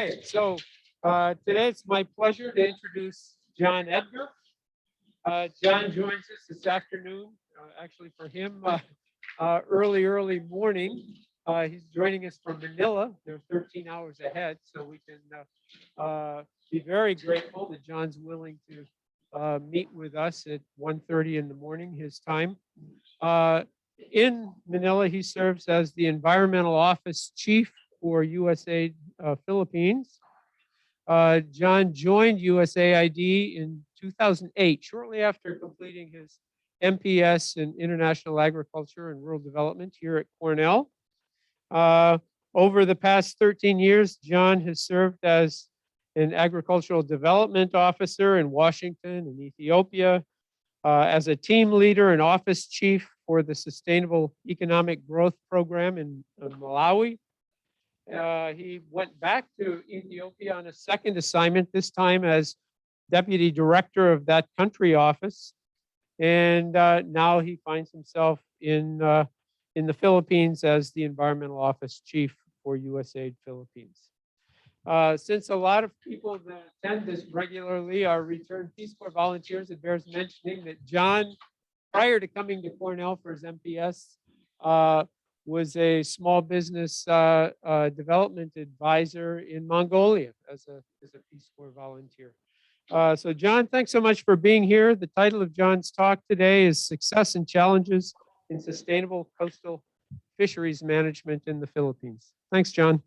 Okay, so today it's my pleasure to introduce John Edgar. John joins us this afternoon, actually for him, early morning. He's joining us from Manila. They're 13 hours ahead, so we can be very grateful that John's willing to meet with us at 1:30 in the morning, his time. In Manila, he serves as the Environmental Office Chief for USAID Philippines. John joined USAID in 2008, shortly after completing his MPS in International Agriculture and Rural Development here at Cornell. Over the past 13 years, John has served as an agricultural development officer in Washington and Ethiopia, as a team leader and office chief for the Sustainable Economic Growth Program in Malawi. He went back to Ethiopia on a second assignment, this time as deputy director of that country office. And now he finds himself in the Philippines as the environmental office chief for USAID Philippines. Since a lot of people that attend this regularly are returned Peace Corps volunteers, it bears mentioning that John, prior to coming to Cornell for his MPS, was a small business development advisor in Mongolia as a Peace Corps volunteer. So John, thanks so much for being here. The title of John's talk today is Success and Challenges in Sustainable Coastal Fisheries Management in the Philippines. Thanks, John.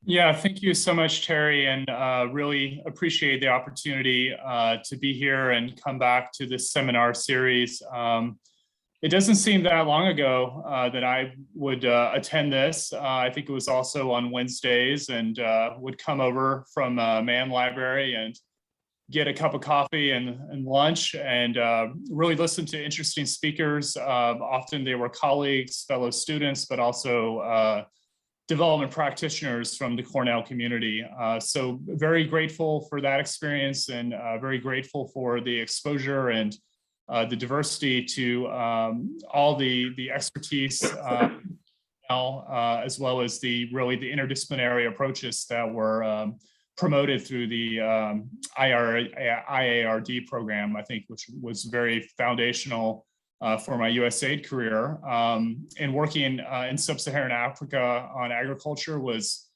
Yeah, thank you so much, Terry, and really appreciate the opportunity to be here and come back to this seminar series. It doesn't seem that long ago that I would attend this. I think it was also on Wednesdays, and would come over from Mann Library and get a cup of coffee and lunch and really listen to interesting speakers. Often they were colleagues, fellow students, but also development practitioners from the Cornell community. So very grateful for that experience, and very grateful for the exposure and the diversity to all the expertise as well as the interdisciplinary approaches that were promoted through the IARD program, I think, which was very foundational for my USAID career. And working in sub-Saharan Africa on agriculture was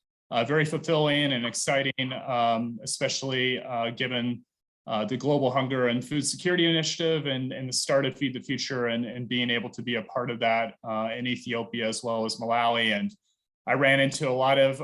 very fulfilling and exciting, especially given the Global Hunger and Food Security Initiative and the start of Feed the Future, and being able to be a part of that in Ethiopia as well as Malawi. And I ran into a lot of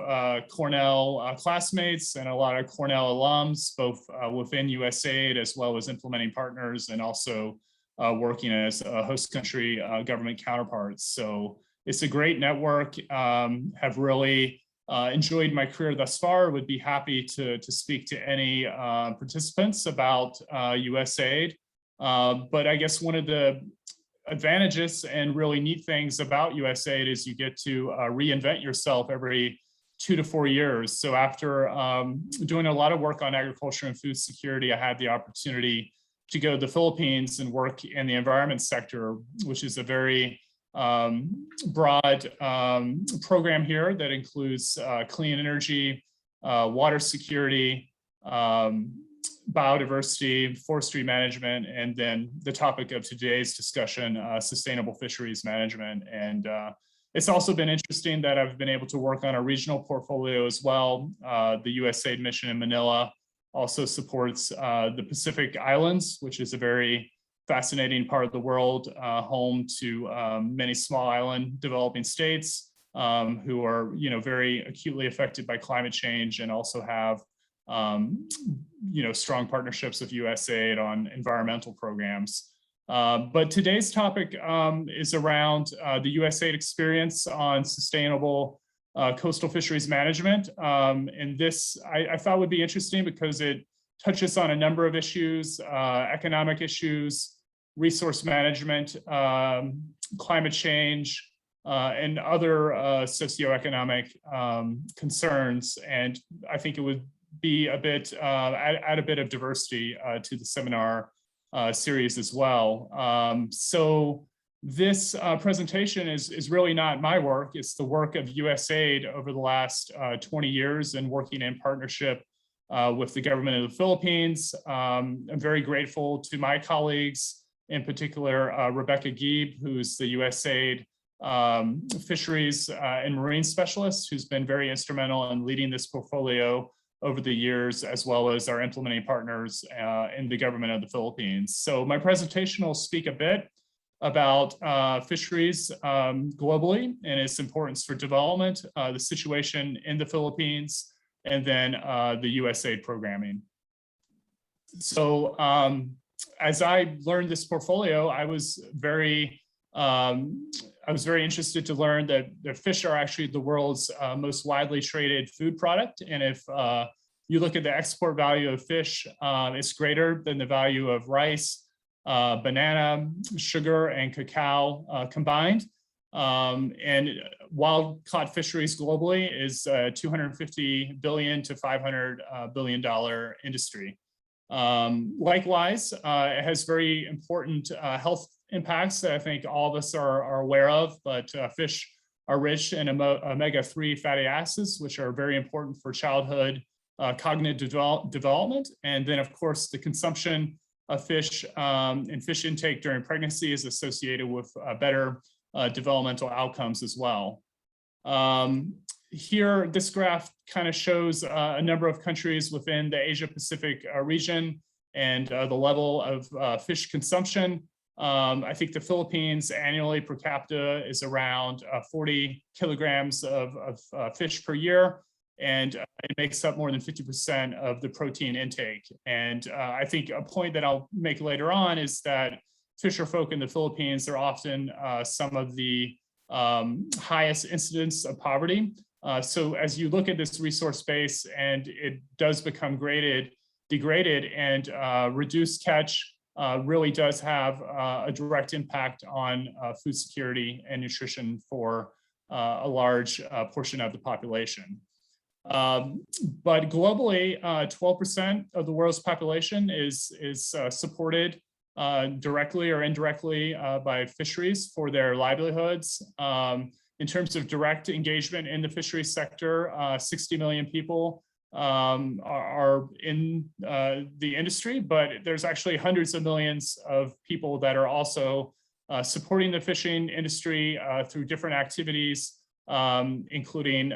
Cornell classmates and a lot of Cornell alums, both within USAID as well as implementing partners, and also working as a host country government counterparts. So it's a great network. Have really enjoyed my career thus far. Would be happy to speak to any participants about USAID. But I guess one of the advantages and really neat things about USAID is you get to reinvent yourself every 2 to 4 years. So after doing a lot of work on agriculture and food security, I had the opportunity to go to the Philippines and work in the environment sector, which is a very broad program here that includes clean energy, water security, biodiversity, forestry management, and then the topic of today's discussion, sustainable fisheries management. And it's also been interesting that I've been able to work on a regional portfolio as well. The USAID mission in Manila also supports the Pacific Islands, which is a very fascinating part of the world, home to many small island developing states who are, very acutely affected by climate change, and also have, strong partnerships with USAID on environmental programs. But today's topic is around the USAID experience on sustainable coastal fisheries management. And this I thought would be interesting because it touches on a number of issues, economic issues, resource management, climate change, and other socioeconomic concerns. And I think it would be a bit, add a bit of diversity to the seminar series as well. So This presentation is really not my work. It's the work of USAID over the last 20 years and working in partnership with the government of the Philippines. I'm very grateful to my colleagues, in particular, Rebecca Gieb, who's the USAID fisheries and marine specialist, who's been very instrumental in leading this portfolio over the years, as well as our implementing partners in the government of the Philippines. So my presentation will speak a bit about fisheries globally and its importance for development, the situation in the Philippines, and then the USAID programming. So as I learned this portfolio, I was very interested to learn that fish are actually the world's most widely traded food product. And if you look at the export value of fish, it's greater than the value of rice, banana, sugar, and cacao combined. And wild caught fisheries globally is $250 billion to $500 billion industry. Likewise, it has very important health impacts that I think all of us are aware of, but fish are rich in omega-3 fatty acids, which are very important for childhood cognitive development. And then, of course, the consumption of fish and fish intake during pregnancy is associated with better developmental outcomes as well. Here, this graph kind of shows a number of countries within the Asia Pacific region and the level of fish consumption. I think the Philippines annually per capita is around 40 kilograms of fish per year, and it makes up more than 50% of the protein intake. And I think a point that I'll make later on is that fisher folk in the Philippines are often some of the highest incidence of poverty. So as you look at this resource base and it does become degraded and reduced catch really does have a direct impact on food security and nutrition for a large portion of the population. But globally, 12% of the world's population is supported directly or indirectly by fisheries for their livelihoods. In terms of direct engagement in the fisheries sector, 60 million people are in the industry, but there's actually hundreds of millions of people that are also supporting the fishing industry through different activities, including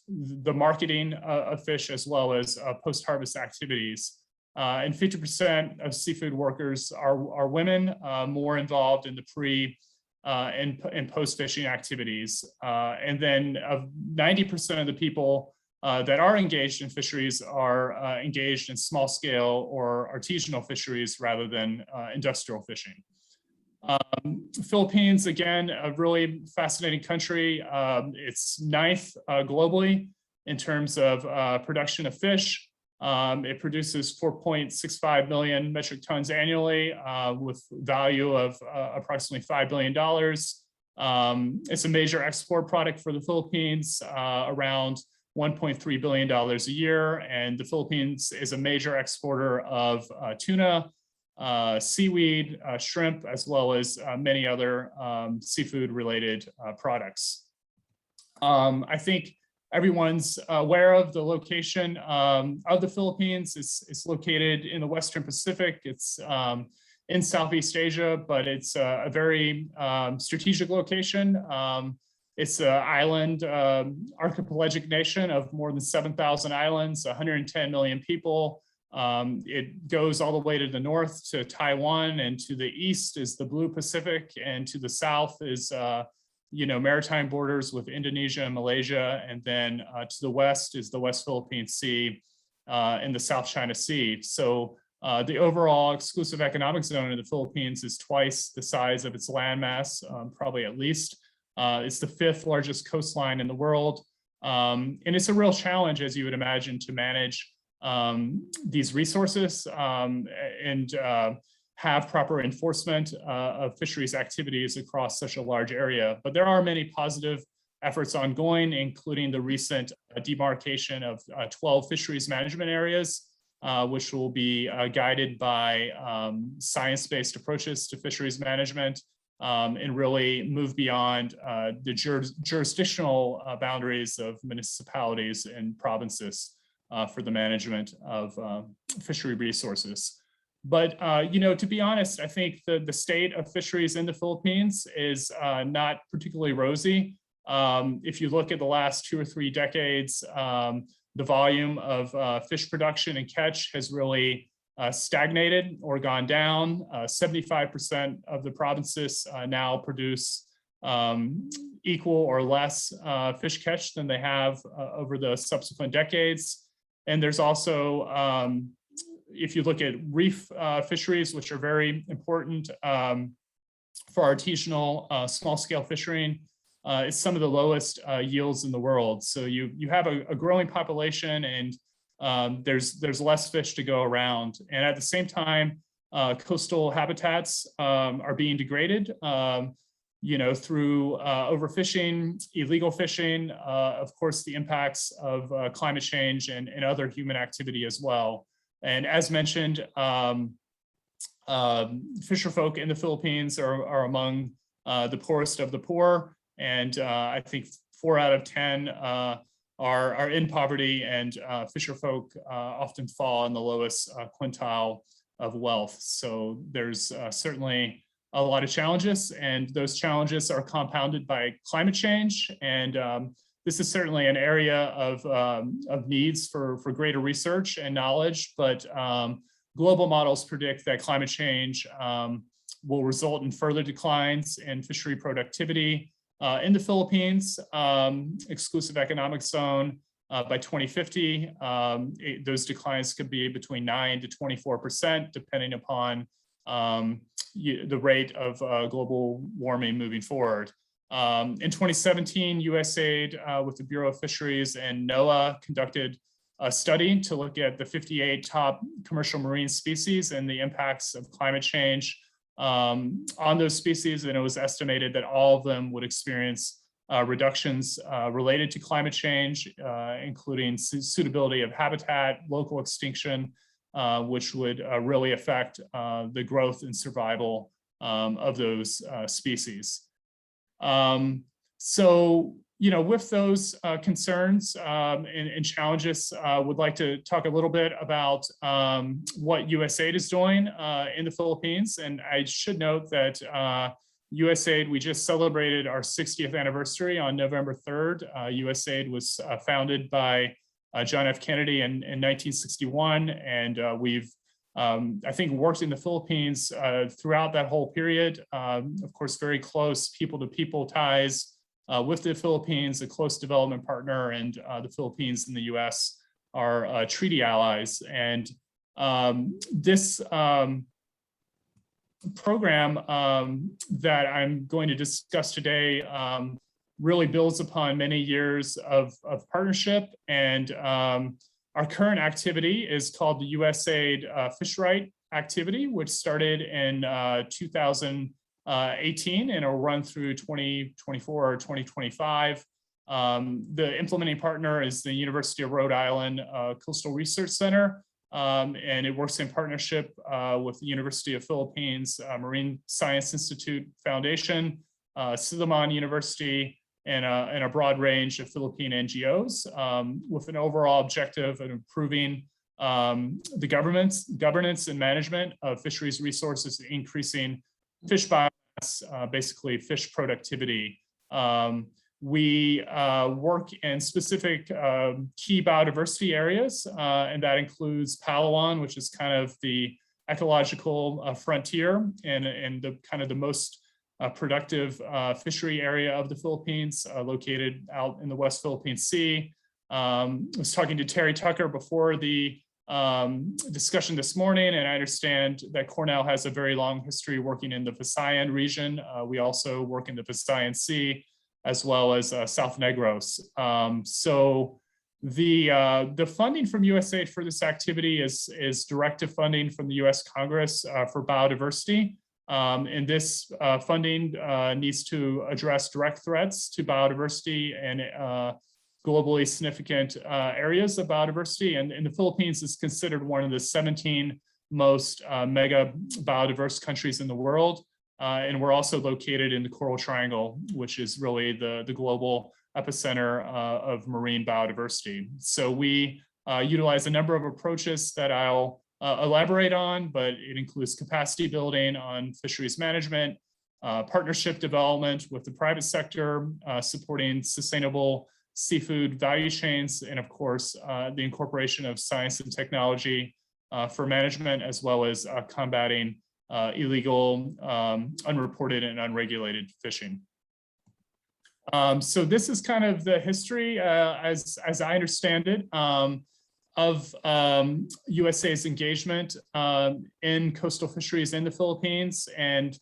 the marketing of fish as well as post-harvest activities. And 50% of seafood workers are women, more involved in the pre and post-fishing activities. And then 90% of the people that are engaged in fisheries are engaged in small scale or artisanal fisheries rather than industrial fishing. Philippines, again, a really fascinating country. It's ninth globally in terms of production of fish. It produces 4.65 million metric tons annually with value of approximately $5 billion. It's a major export product for the Philippines, around $1.3 billion a year. And the Philippines is a major exporter of tuna, seaweed, shrimp, as well as many other seafood related products. I think everyone's aware of the location of the Philippines. It's located in the Western Pacific. It's in Southeast Asia, but it's a very strategic location. It's an island archipelagic nation of more than 7,000 islands, 110 million people. It goes all the way to the north to Taiwan, and to the east is the Blue Pacific, and to the south is maritime borders with Indonesia and Malaysia, and then to the west is the West Philippine Sea and the South China Sea. So the overall exclusive economic zone of the Philippines is twice the size of its landmass, probably at least. It's the fifth largest coastline in the world. And it's a real challenge, as you would imagine, to manage these resources and have proper enforcement of fisheries activities across such a large area. But there are many positive efforts ongoing, including the recent demarcation of 12 fisheries management areas, which will be guided by science-based approaches to fisheries management. and really move beyond the jurisdictional boundaries of municipalities and provinces for the management of fishery resources. But, to be honest, I think the state of fisheries in the Philippines is not particularly rosy. If you look at the last 2 or 3 decades, the volume of fish production and catch has really stagnated or gone down. 75% of the provinces now produce equal or less fish catch than they have over the subsequent decades. And there's also, if you look at reef fisheries, which are very important for artisanal small-scale fishing, it's some of the lowest yields in the world. So you have a growing population, and there's less fish to go around. And at the same time, coastal habitats are being degraded, through overfishing, illegal fishing, of course, the impacts of climate change and other human activity as well. And as mentioned, fisherfolk in the Philippines are among the poorest of the poor. And I think 4 out of 10 are in poverty, and fisherfolk often fall in the lowest quintile of wealth. So there's certainly a lot of challenges, and those challenges are compounded by climate change. And this is certainly an area of needs for greater research and knowledge, but global models predict that climate change will result in further declines in fishery productivity in the Philippines, exclusive economic zone, by 2050. Those declines could be between 9 to 24%, depending upon the rate of global warming moving forward. In 2017, USAID with the Bureau of Fisheries and NOAA conducted a study to look at the 58 top commercial marine species and the impacts of climate change on those species. And it was estimated that all of them would experience reductions related to climate change, including suitability of habitat, local extinction, which would really affect the growth and survival of those species. So, with those concerns and challenges, would like to talk a little bit about what USAID is doing in the Philippines. And I should note that USAID, we just celebrated our 60th anniversary on November 3rd. USAID was founded by John F. Kennedy in 1961, and we've I think worked in the Philippines throughout that whole period. Of course, very close people-to-people ties with the Philippines, a close development partner, and the Philippines and the US are treaty allies. And this program that I'm going to discuss today really builds upon many years of partnership. And our current activity is called the USAID Fish Right activity, which started in 2018 and will run through 2024 or 2025. The implementing partner is the University of Rhode Island Coastal Research Center, and it works in partnership with the University of Philippines Marine Science Institute Foundation, Silliman University, and a broad range of Philippine NGOs with an overall objective of improving the governance and management of fisheries resources, increasing fish biomass, basically fish productivity. We work in specific key biodiversity areas, and that includes Palawan, which is kind of the ecological frontier and the kind of the most productive fishery area of the Philippines, located out in the West Philippine Sea. I was talking to Terry Tucker before the discussion this morning, and I understand that Cornell has a very long history working in the Visayan region. We also work in the Visayan Sea, as well as South Negros. So the funding from USAID for this activity is directive funding from the US Congress for biodiversity. And this funding needs to address direct threats to biodiversity and globally significant areas of biodiversity. And the Philippines is considered one of the 17 most mega biodiverse countries in the world. And we're also located in the Coral Triangle, which is really the global epicenter of marine biodiversity. So we utilize a number of approaches that I'll elaborate on, but it includes capacity building on fisheries management, partnership development with the private sector, supporting sustainable seafood value chains, and of course, the incorporation of science and technology for management, as well as combating illegal, unreported and unregulated fishing. So this is kind of the history, as I understand it, of USAID's engagement in coastal fisheries in the Philippines. And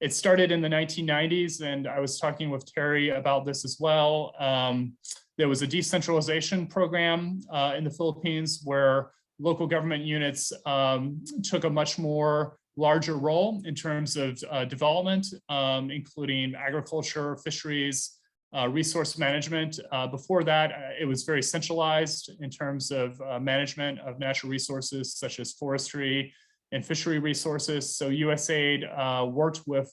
it started in the 1990s, and I was talking with Terry about this as well. There was a decentralization program in the Philippines where local government units took a much more larger role in terms of development, including agriculture, fisheries, resource management. Before that, it was very centralized in terms of management of natural resources such as forestry and fishery resources. So USAID worked with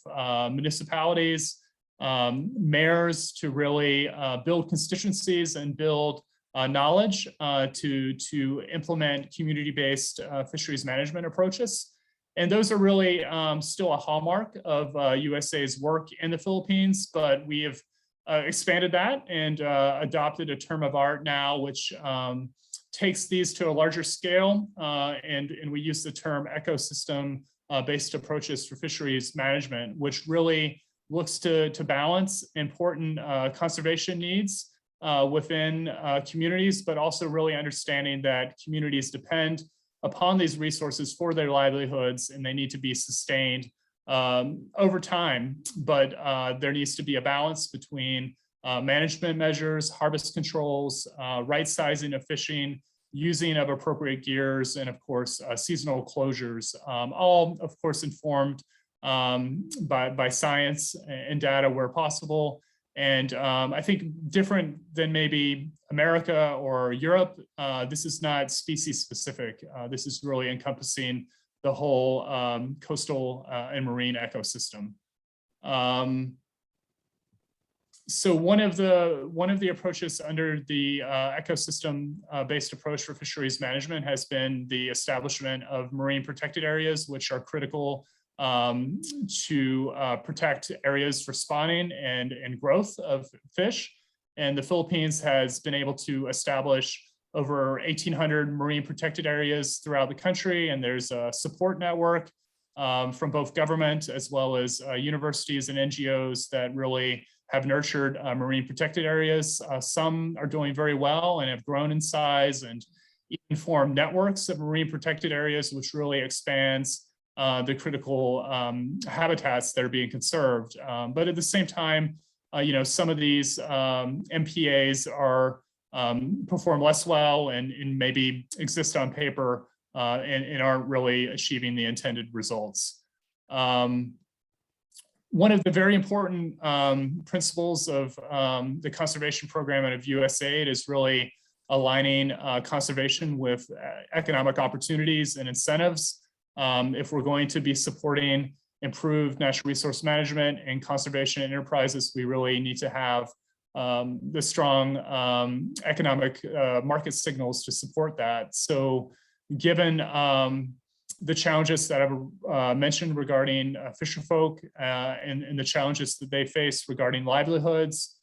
municipalities, mayors to really build constituencies and build knowledge to implement community-based fisheries management approaches. And those are really still a hallmark of USAID's work in the Philippines, but we have expanded that and adopted a term of art now, which takes these to a larger scale. And we use the term ecosystem-based approaches for fisheries management, which really looks to balance important conservation needs within communities, but also really understanding that communities depend upon these resources for their livelihoods, and they need to be sustained over time. But there needs to be a balance between management measures, harvest controls, right sizing of fishing, using of appropriate gears, and of course, seasonal closures, all of course informed by science and data where possible. And I think different than maybe America or Europe, this is not species specific. This is really encompassing the whole coastal and marine ecosystem. So one of the approaches under the ecosystem-based approach for fisheries management has been the establishment of marine protected areas, which are critical to protect areas for spawning and growth of fish. And the Philippines has been able to establish over 1,800 marine protected areas throughout the country. And there's a support network from both government as well as universities and NGOs that really have nurtured marine protected areas. Some are doing very well and have grown in size and even formed networks of marine protected areas, which really expands the critical habitats that are being conserved. But at the same time, some of these MPAs are perform less well and maybe exist on paper and aren't really achieving the intended results. One of the very important principles of the conservation program and of USAID is really aligning conservation with economic opportunities and incentives. If we're going to be supporting improved natural resource management and conservation enterprises, we really need to have the strong economic market signals to support that. So given the challenges that I've mentioned regarding fisherfolk and the challenges that they face regarding livelihoods,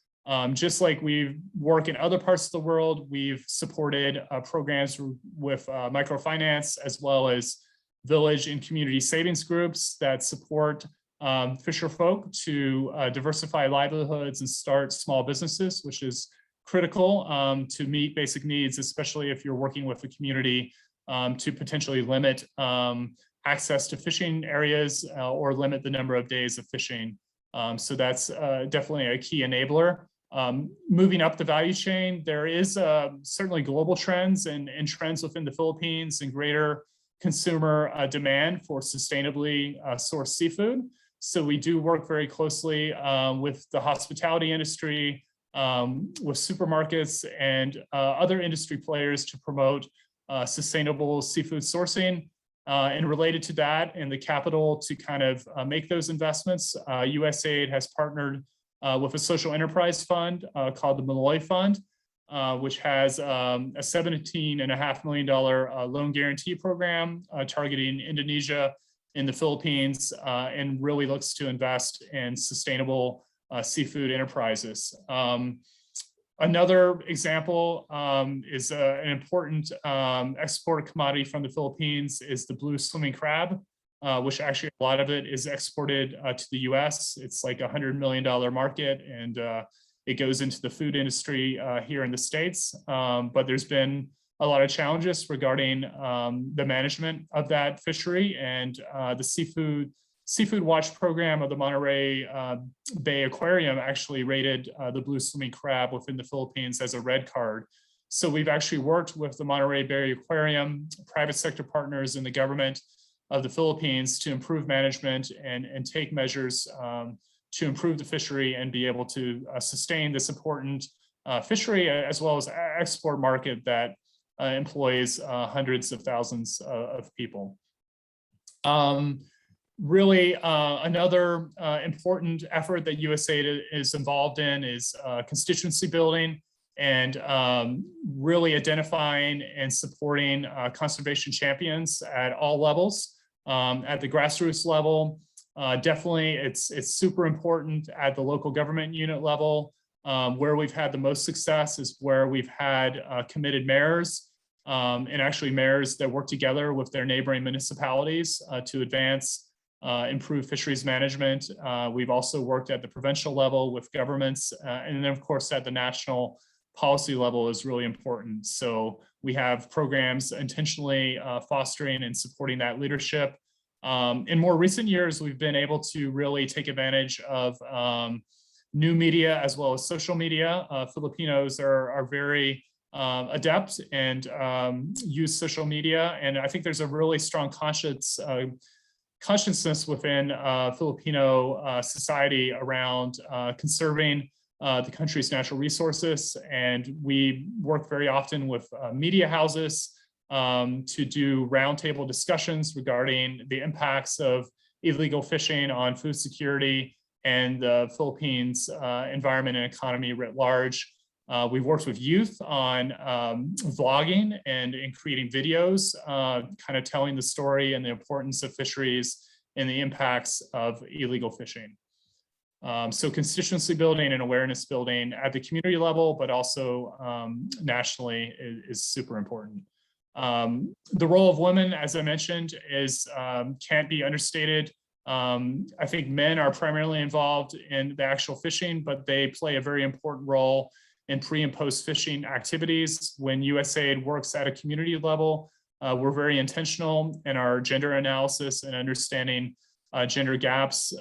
just like we work in other parts of the world, we've supported programs with microfinance as well as village and community savings groups that support fisherfolk to diversify livelihoods and start small businesses, which is critical to meet basic needs, especially if you're working with the community to potentially limit access to fishing areas or limit the number of days of fishing. So that's definitely a key enabler. Moving up the value chain, there is certainly global trends and trends within the Philippines and greater consumer demand for sustainably sourced seafood. So we do work very closely with the hospitality industry, with supermarkets and other industry players to promote sustainable seafood sourcing. And related to that and the capital to kind of make those investments, USAID has partnered with a social enterprise fund called the Malloy Fund, which has a $17.5 million loan guarantee program targeting Indonesia and the Philippines, and really looks to invest in sustainable seafood enterprises. Another example is an important export commodity from the Philippines is the blue swimming crab, which actually a lot of it is exported to the US. It's like a $100 million market, and it goes into the food industry here in the States. But there's been a lot of challenges regarding the management of that fishery, and the Seafood Watch program of the Monterey Bay Aquarium actually rated the blue swimming crab within the Philippines as a red card. So we've actually worked with the Monterey Bay Aquarium, private sector partners, and the government of the Philippines to improve management and take measures to improve the fishery and be able to sustain this important fishery, as well as export market that employs hundreds of thousands of people. Really, another important effort that USAID is involved in is constituency building and really identifying and supporting conservation champions at all levels. At the grassroots level, definitely it's super important at the local government unit level. Where we've had the most success is where we've had committed mayors and actually mayors that work together with their neighboring municipalities to advance improve fisheries management. We've also worked at the provincial level with governments, and then of course at the national policy level is really important. So we have programs intentionally fostering and supporting that leadership. In more recent years, we've been able to really take advantage of new media as well as social media. Filipinos are very adept and use social media, and I think there's a really strong consciousness within Filipino society around conserving the country's natural resources. And we work very often with media houses to do roundtable discussions regarding the impacts of illegal fishing on food security and the Philippines environment and economy writ large. We've worked with youth on vlogging and in creating videos, kind of telling the story and the importance of fisheries and the impacts of illegal fishing. So constituency building and awareness building at the community level, but also nationally is super important. The role of women, as I mentioned, can't be understated. I think men are primarily involved in the actual fishing, but they play a very important role in pre and post fishing activities. When USAID works at a community level, we're very intentional in our gender analysis and understanding gender gaps,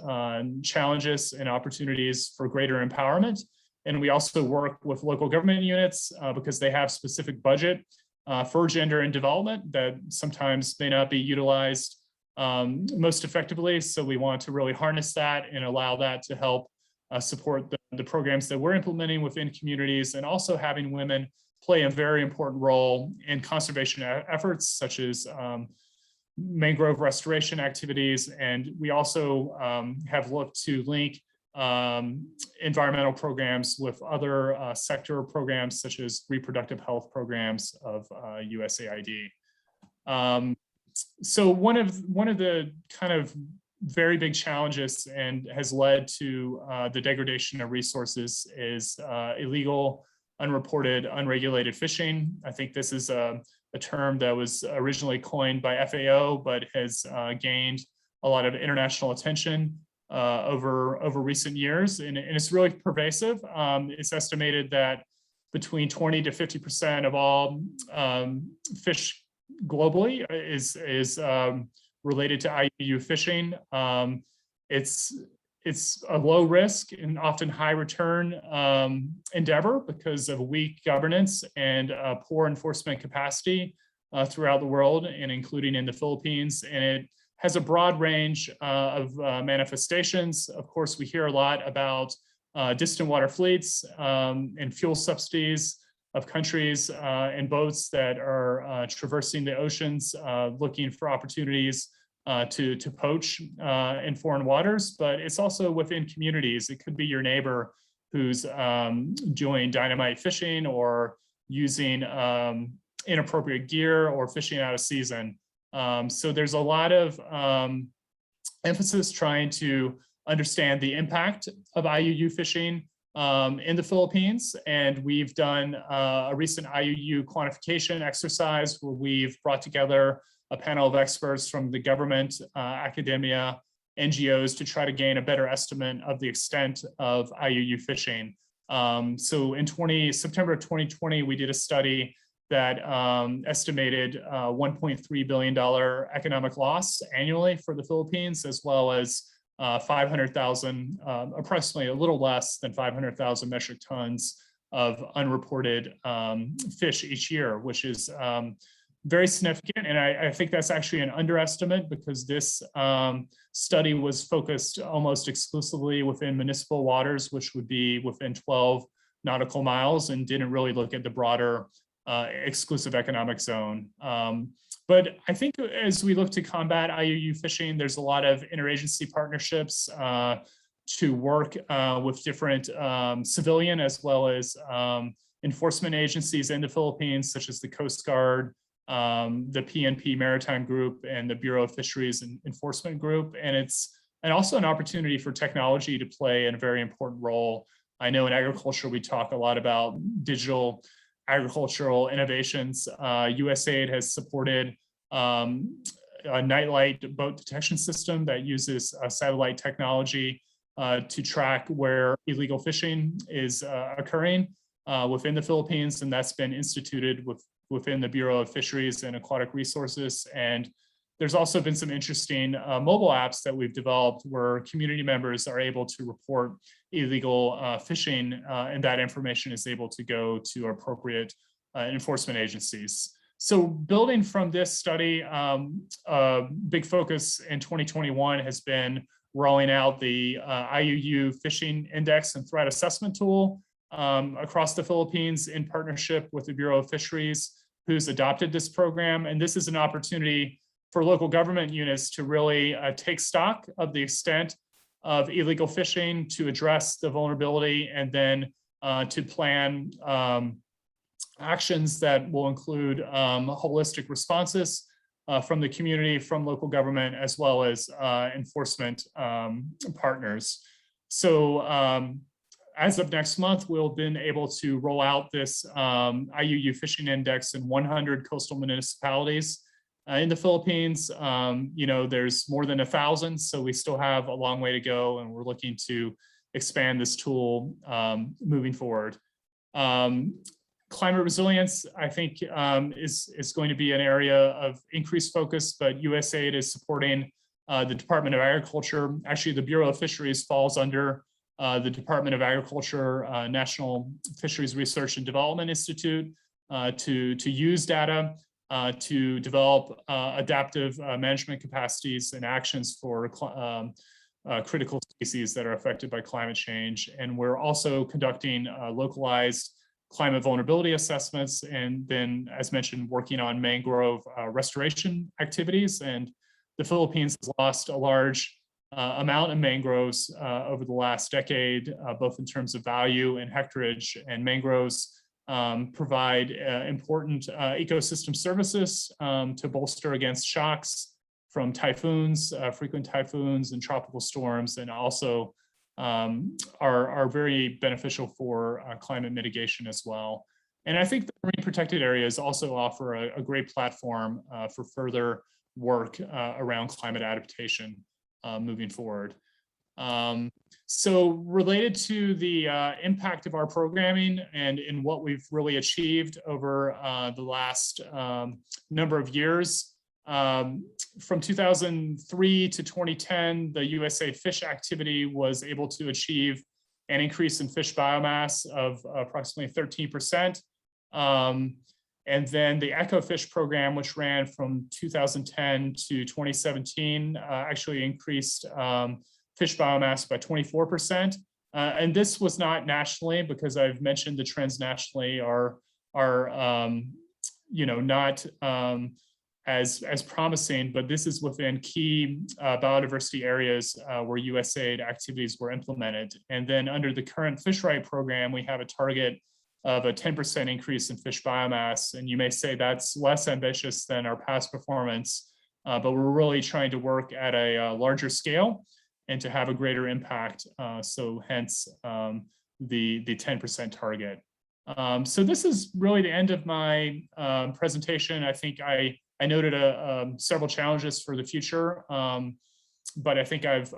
challenges, and opportunities for greater empowerment. And we also work with local government units because they have specific budget for gender and development that sometimes may not be utilized most effectively. So we want to really harness that and allow that to help support the programs that we're implementing within communities, and also having women play a very important role in conservation efforts such as mangrove restoration activities. And we also have looked to link environmental programs with other sector programs such as reproductive health programs of USAID. So one of the kind of very big challenges and has led to the degradation of resources is illegal, unreported, unregulated fishing. I think this is a term that was originally coined by FAO, but has gained a lot of international attention over recent years, and it's really pervasive. It's estimated that between 20 to 50% of all fish globally is related to IUU fishing. It's a low risk and often high return endeavor because of weak governance and poor enforcement capacity throughout the world, and including in the Philippines. And it has a broad range of manifestations. Of course, we hear a lot about distant water fleets and fuel subsidies, of countries and boats that are traversing the oceans, looking for opportunities to poach in foreign waters, but it's also within communities. It could be your neighbor who's doing dynamite fishing or using inappropriate gear or fishing out of season. So there's a lot of emphasis trying to understand the impact of IUU fishing in the Philippines. And we've done a recent IUU quantification exercise where we've brought together a panel of experts from the government, academia, NGOs to try to gain a better estimate of the extent of IUU fishing. So in September of 2020, we did a study that estimated $1.3 billion economic loss annually for the Philippines, as well as 500,000, approximately a little less than 500,000 metric tons of unreported fish each year, which is very significant. And I think that's actually an underestimate because this study was focused almost exclusively within municipal waters, which would be within 12 nautical miles, and didn't really look at the broader exclusive economic zone. But I think as we look to combat IUU fishing, there's a lot of interagency partnerships to work with different civilian as well as enforcement agencies in the Philippines, such as the Coast Guard, the PNP Maritime Group, and the Bureau of Fisheries and Enforcement Group. And it's also an opportunity for technology to play a very important role. I know in agriculture, we talk a lot about digital agricultural innovations. USAID has supported a nightlight boat detection system that uses satellite technology to track where illegal fishing is occurring within the Philippines, and that's been instituted within the Bureau of Fisheries and Aquatic Resources. And there's also been some interesting mobile apps that we've developed where community members are able to report illegal fishing, and that information is able to go to appropriate enforcement agencies. So building from this study, a big focus in 2021 has been rolling out the IUU fishing index and threat assessment tool across the Philippines in partnership with the Bureau of Fisheries, who's adopted this program. And this is an opportunity for local government units to really take stock of the extent of illegal fishing, to address the vulnerability, and then to plan actions that will include holistic responses from the community, from local government, as well as enforcement partners. So as of next month, we'll been able to roll out this IUU fishing index in 100 coastal municipalities in the Philippines. There's more than 1,000, so we still have a long way to go, and we're looking to expand this tool moving forward. Climate resilience, I think, is going to be an area of increased focus, but USAID is supporting the Department of Agriculture. Actually, the Bureau of Fisheries falls under the Department of Agriculture, National Fisheries Research and Development Institute, to use data to develop adaptive management capacities and actions for critical species that are affected by climate change. And we're also conducting localized climate vulnerability assessments, and then, as mentioned, working on mangrove restoration activities. And the Philippines has lost a large amount of mangroves over the last decade, both in terms of value and hectarage. And mangroves provide important ecosystem services to bolster against shocks from typhoons, frequent typhoons and tropical storms, and also are very beneficial for climate mitigation as well. And I think the marine protected areas also offer a great platform for further work around climate adaptation moving forward. So related to the impact of our programming and in what we've really achieved over the last number of years, from 2003 to 2010, the USAID fish activity was able to achieve an increase in fish biomass of approximately 13%. And then the Echo Fish program, which ran from 2010 to 2017, actually increased fish biomass by 24%. And this was not nationally, because I've mentioned the trends nationally are are not as promising, but this is within key biodiversity areas where USAID activities were implemented. And then under the current fish right program, we have a target of a 10% increase in fish biomass. And you may say that's less ambitious than our past performance, but we're really trying to work at a larger scale and to have a greater impact. So hence the 10% target. So this is really the end of my presentation. I think I noted several challenges for the future, but I think I've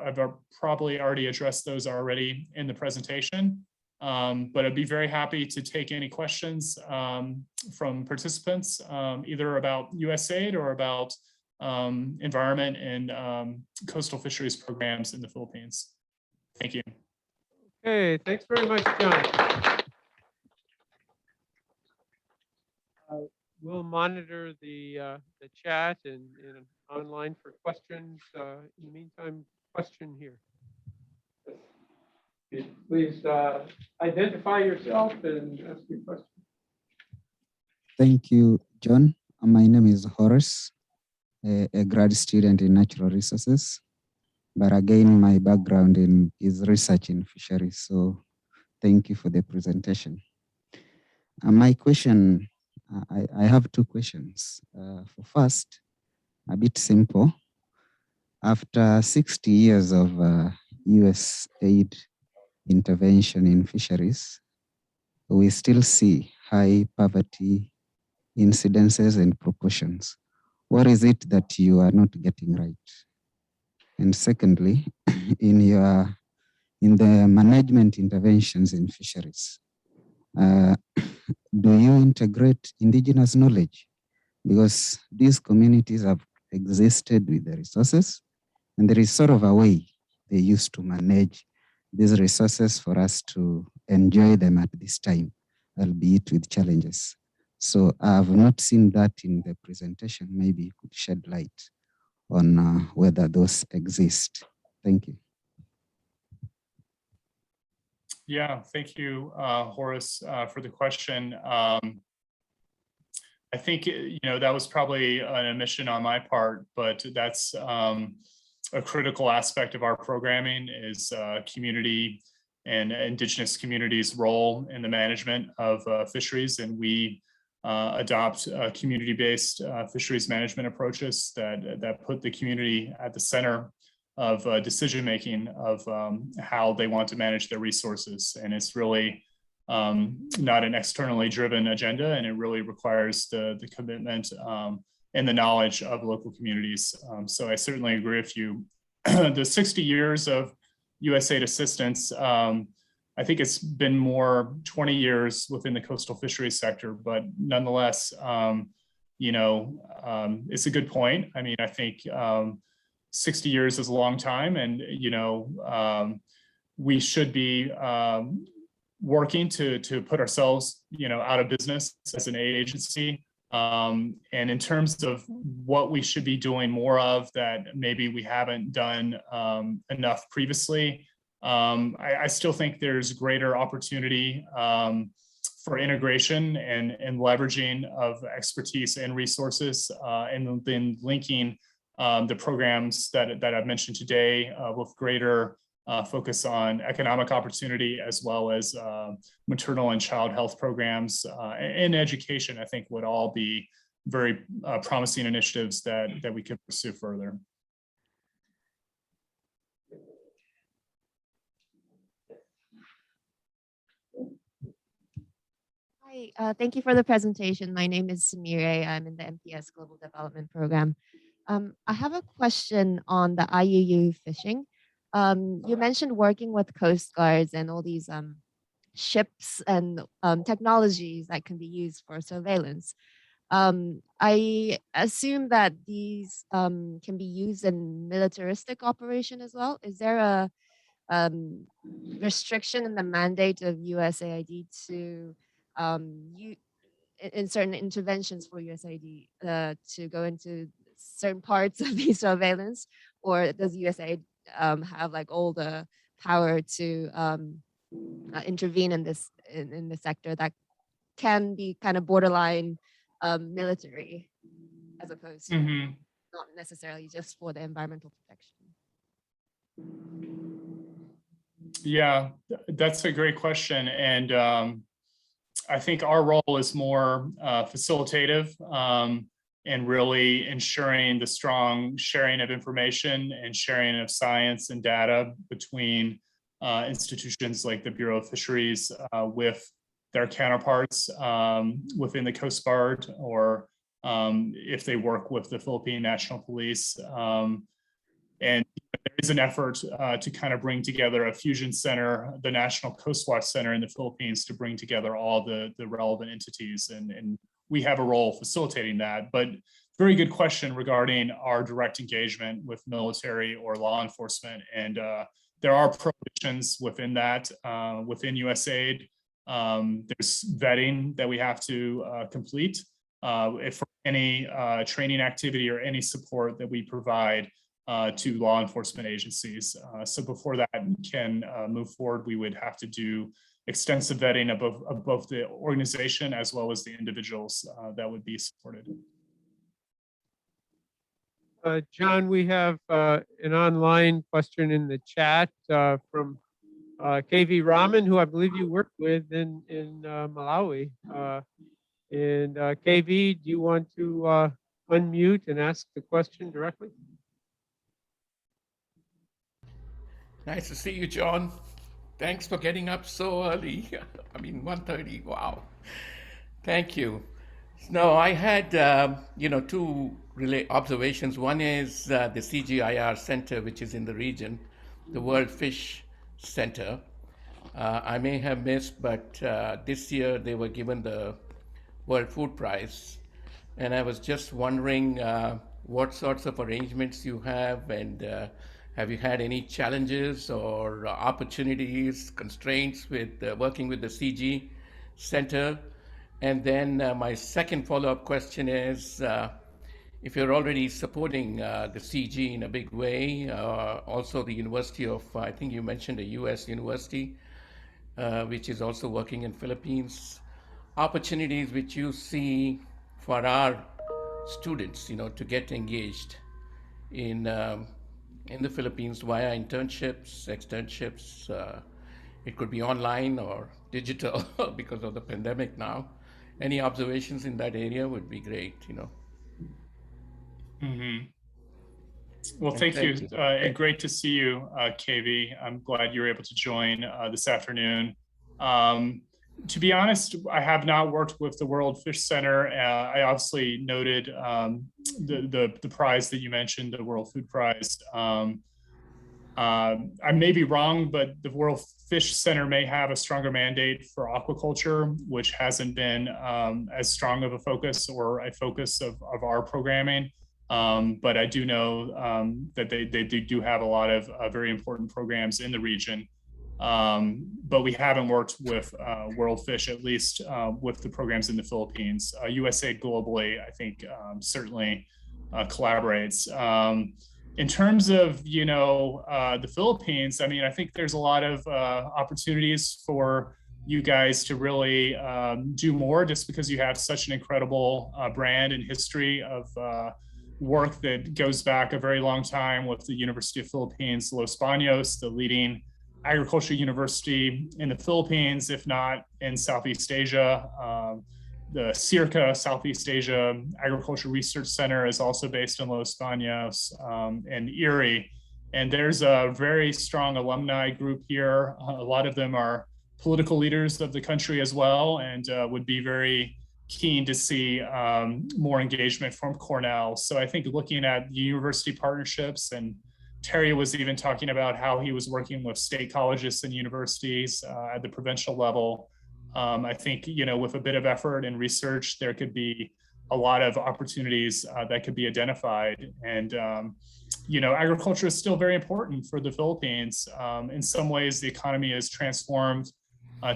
probably already addressed those already in the presentation. But I'd be very happy to take any questions from participants, either about USAID or about environment and coastal fisheries programs in the Philippines. Thank you. Okay, thanks very much, John. We'll monitor the chat and online for questions. In the meantime, question here. Please identify yourself and ask your question. Thank you, John. My name is Horace, a grad student in natural resources. But again, my background is research in fisheries. So thank you for the presentation. My question, I have two questions. For first, a bit simple. After 60 years of USAID intervention in fisheries, we still see high poverty incidences and proportions. What is it that you are not getting right? And secondly, in the management interventions in fisheries, do you integrate indigenous knowledge? Because these communities have existed with the resources, and there is sort of a way they used to manage these resources for us to enjoy them at this time, albeit with challenges. So I have not seen that in the presentation. Maybe you could shed light on whether those exist. Thank you. Yeah, thank you, Horace, for the question. I think that was probably an omission on my part, but that's a critical aspect of our programming is community and indigenous communities' role in the management of fisheries, and we adopt community-based fisheries management approaches that put the community at the center of decision-making of how they want to manage their resources. And it's really not an externally driven agenda, and it really requires the commitment and the knowledge of local communities. So I certainly agree with you. The 60 years of USAID assistance, I think it's been more 20 years within the coastal fisheries sector, but nonetheless, it's a good point. I mean, I think 60 years is a long time, and we should be working to put ourselves out of business as an aid agency. And in terms of what we should be doing more of that maybe we haven't done enough previously, I still think there's greater opportunity for integration and leveraging of expertise and resources, and then linking the programs that I've mentioned today with greater focus on economic opportunity, as well as maternal and child health programs and education. I think would all be very promising initiatives that we could pursue further. Hi, thank you for the presentation. My name is Samir. I'm in the MPS Global Development Program. I have a question on the IUU fishing. You mentioned working with coast guards and all these ships and technologies that can be used for surveillance. I assume that these can be used in militaristic operation as well. Is there a restriction in the mandate of USAID to in certain interventions for USAID to go into certain parts of the surveillance, or does USAID have like all the power to intervene in this sector that can be kind of borderline military as opposed to Mhm. not necessarily just for the environmental protection. Yeah, that's a great question. And I think our role is more facilitative and really ensuring the strong sharing of information and sharing of science and data between institutions like the Bureau of Fisheries with their counterparts within the Coast Guard, or if they work with the Philippine National Police. And there is an effort to kind of bring together a fusion center, the National Coast Watch Center in the Philippines, to bring together all the relevant entities. And we have a role facilitating that. But very good question regarding our direct engagement with military or law enforcement. And there are prohibitions within that, within USAID. There's vetting that we have to complete if for any training activity or any support that we provide to law enforcement agencies. So before that can move forward, we would have to do extensive vetting of both the organization as well as the individuals that would be supported. John, we have an online question in the chat from KV Raman, who I believe you worked with in Malawi. And KV, do you want to unmute and ask the question directly? Nice to see you, John. Thanks for getting up so early. I mean, 1:30. Wow. Thank you. No, I had, two observations. One is the CGIAR Center, which is in the region, the World Fish Center. I may have missed, but this year they were given the World Food Prize. And I was just wondering what sorts of arrangements you have, and have you had any challenges or opportunities, constraints with working with the CG Center? And then my second follow-up question is, if you're already supporting the CG in a big way, also the University of, I think you mentioned a US university, which is also working in Philippines, opportunities which you see for our students, to get engaged in the Philippines via internships, externships. It could be online or digital because of the pandemic now. Any observations in that area would be great, Mm-hmm. Well, And thank you, thank you. and great to see you, KV. I'm glad you were able to join this afternoon. To be honest, I have not worked with the World Fish Center. I obviously noted the prize that you mentioned, the World Food Prize. I may be wrong, but the World Fish Center may have a stronger mandate for aquaculture, which hasn't been as strong of a focus or a focus of our programming. But I do know that they do have a lot of very important programs in the region. But we haven't worked with World Fish, at least with the programs in the Philippines. USAID globally, I think, certainly collaborates. In terms of, the Philippines, I mean, I think there's a lot of opportunities for you guys to really do more, just because you have such an incredible brand and history of work that goes back a very long time with the University of Philippines, Los Baños, the leading agriculture university in the Philippines, if not in Southeast Asia. The CIRCA, Southeast Asia Agriculture Research Center, is also based in Los Baños and Erie. And there's a very strong alumni group here. A lot of them are political leaders of the country as well, and would be very keen to see more engagement from Cornell. So I think looking at university partnerships, and Terry was even talking about how he was working with state colleges and universities at the provincial level. I think, with a bit of effort and research, there could be a lot of opportunities that could be identified. And, agriculture is still very important for the Philippines. In some ways, the economy is transformed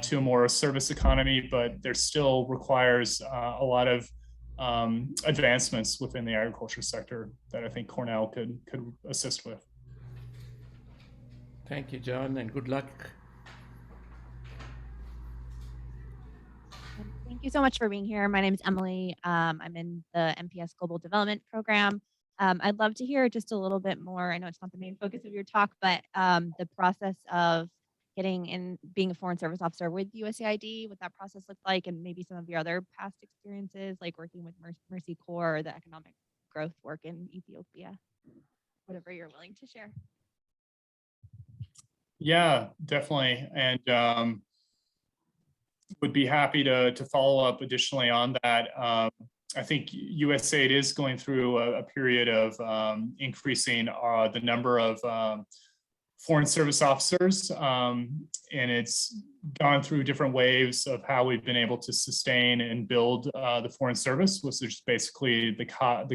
to a more service economy, but there still requires a lot of advancements within the agriculture sector that I think Cornell could assist with. Thank you, John, and good luck. Thank you so much for being here. My name is Emily. I'm in the MPS Global Development Program. I'd love to hear just a little bit more. I know it's not the main focus of your talk, but the process of getting in, being a foreign service officer with USAID, what that process looked like, and maybe some of your other past experiences, like working with Mercy Corps or the economic growth work in Ethiopia, whatever you're willing to share. Yeah, definitely. And would be happy to follow up additionally on that. I think USAID is going through a period of increasing the number of foreign service officers, and it's gone through different waves of how we've been able to sustain and build the foreign service, which is basically the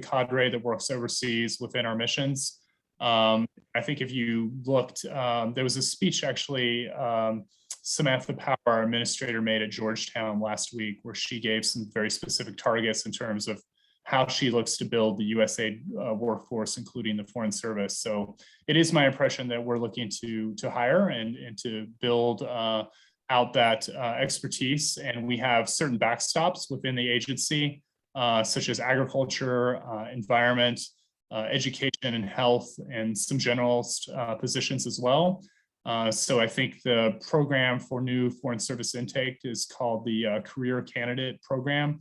cadre that works overseas within our missions. I think if you looked, there was a speech actually Samantha Power, our administrator, made at Georgetown last week, where she gave some very specific targets in terms of how she looks to build the USAID workforce, including the foreign service. So it is my impression that we're looking to hire and to build out that expertise. And we have certain backstops within the agency, such as agriculture, environment, education and health, and some generalist positions as well. So I think the program for new foreign service intake is called the Career Candidate Program,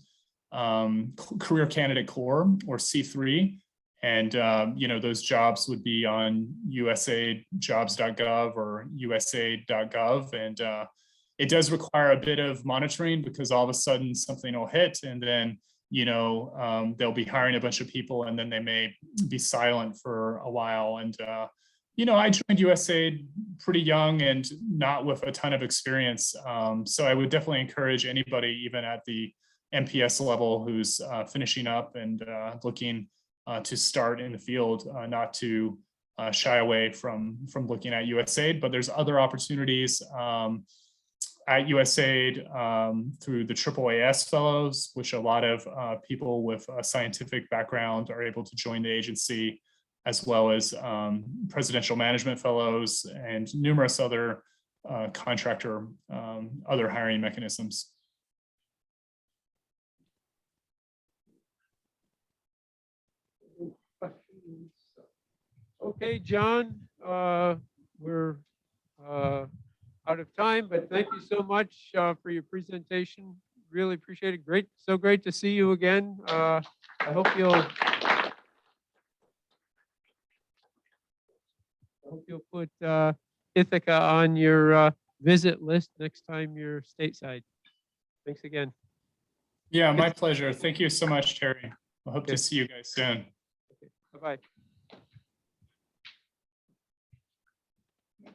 Career Candidate Corps, or C3. And, you know, those jobs would be on usaidjobs.gov or usaid.gov. And it does require a bit of monitoring, because all of a sudden something will hit, and then, you know, they'll be hiring a bunch of people, and then they may be silent for a while. And, you know, I joined USAID pretty young and not with a ton of experience. So I would definitely encourage anybody, even at the MPS level, who's finishing up and looking to start in the field, not to shy away from looking at USAID. But there's other opportunities at USAID through the AAAS fellows, which a lot of people with a scientific background are able to join the agency, as well as presidential management fellows and numerous other contractor, other hiring mechanisms. Okay, John, we're out of time, but thank you so much for your presentation. Really appreciate it. Great, so great to see you again. I hope you'll put Ithaca on your visit list next time you're stateside. Thanks again. Yeah, my pleasure. Thank you so much, Terry. I hope Okay. to see you guys soon. Okay. Bye-bye.